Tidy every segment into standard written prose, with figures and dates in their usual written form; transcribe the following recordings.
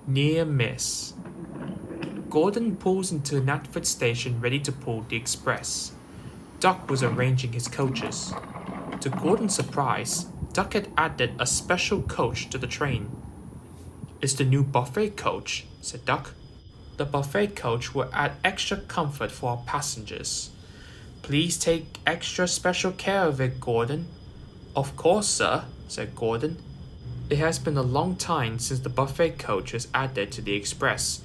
Near miss. Gordon pulls into Natford station ready to pull the express. Duck was arranging his coaches. To Gordon's surprise, Duck had added a special coach to the train. "It's the new buffet coach," said Duck. "The buffet coach will add extra comfort for our passengers. Please take extra special care of it, Gordon." "Of course, sir," said Gordon. It has been a long time since the buffet coach was added to the express,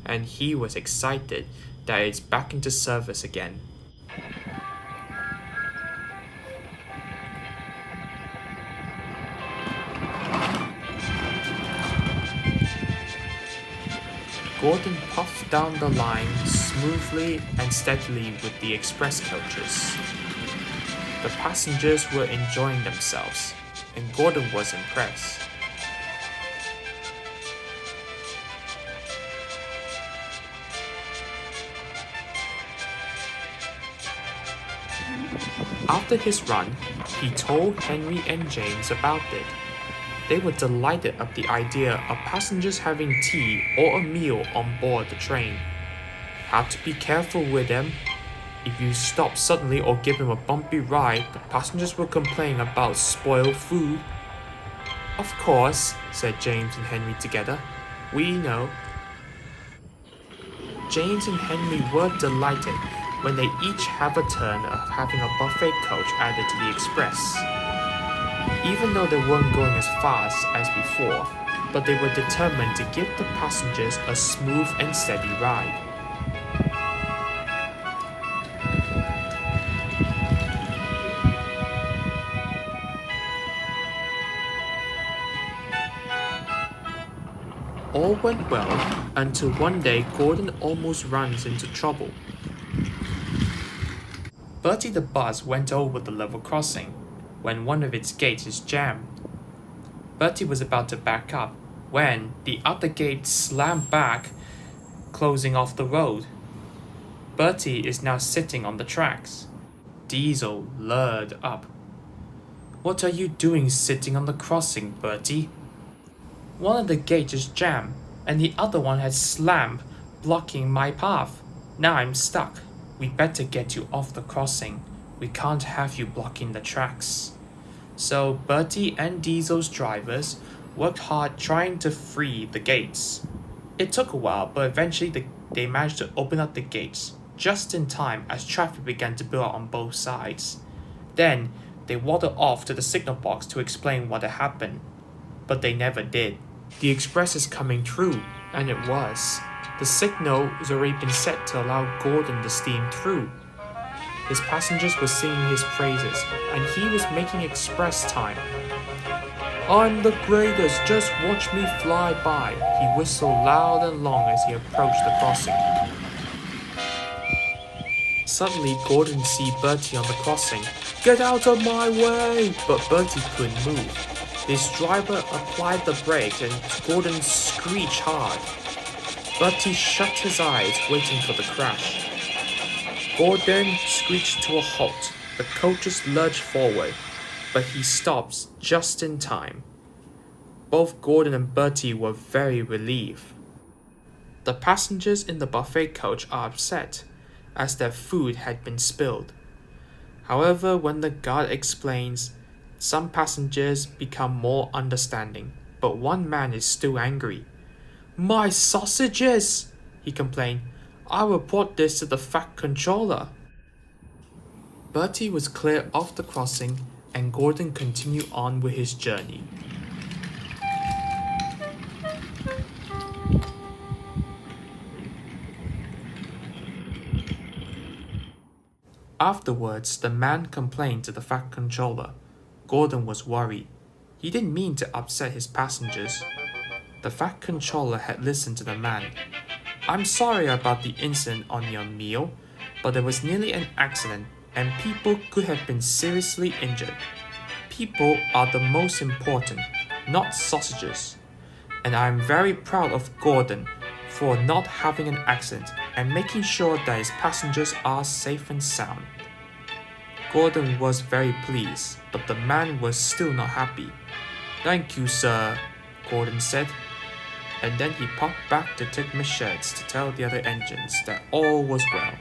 and he was excited that it's back into service again. Gordon puffed down the line smoothly and steadily with the express coaches. The passengers were enjoying themselves, and Gordon was impressed. After his run, he told Henry and James about it. They were delighted at the idea of passengers having tea or a meal on board the train. Had to be careful with them. If you stop suddenly or give them a bumpy ride, the passengers will complain about spoiled food. "Of course," said James and Henry together. "We know." James and Henry were delighted when they each have a turn of having a buffet coach added to the express. Even though they weren't going as fast as before, but they were determined to give the passengers a smooth and steady ride. All went well until one day Gordon almost runs into trouble. Bertie the bus went over the level crossing when one of its gates is jammed. Bertie was about to back up when the other gate slammed back, closing off the road. Bertie is now sitting on the tracks. Diesel lured up. "What are you doing sitting on the crossing, Bertie?" "One of the gates is jammed and the other one has slammed, blocking my path. Now I'm stuck. We'd better get you off the crossing. We can't have you blocking the tracks." So Bertie and Diesel's drivers worked hard trying to free the gates. It took a while, but eventually they managed to open up the gates just in time as traffic began to build up on both sides. Then they waddled off to the signal box to explain what had happened, but they never did. The express is coming through, and it was. The signal was already been set to allow Gordon to steam through. His passengers were singing his praises, and he was making express time. "I'm the greatest, just watch me fly by," he whistled loud and long as he approached the crossing. Suddenly, Gordon see Bertie on the crossing. "Get out of my way!" But Bertie couldn't move. His driver applied the brakes and Gordon screeched hard. Bertie shut his eyes, waiting for the crash. Gordon screeched to a halt. The coaches lurched forward, but he stops just in time. Both Gordon and Bertie were very relieved. The passengers in the buffet coach are upset, as their food had been spilled. However, when the guard explains, some passengers become more understanding, but one man is still angry. "My sausages!" he complained. "I report this to the fat controller." Bertie was cleared off the crossing, and Gordon continued on with his journey. Afterwards, the man complained to the fat controller. Gordon was worried. He didn't mean to upset his passengers. The fat controller had listened to the man. "I'm sorry about the incident on your meal, but there was nearly an accident and people could have been seriously injured. People are the most important, not sausages. And I'm very proud of Gordon for not having an accident and making sure that his passengers are safe and sound." Gordon was very pleased, but the man was still not happy. "Thank you, sir," Gordon said. and then he popped back the titmus shirts to tell the other engines that all was well.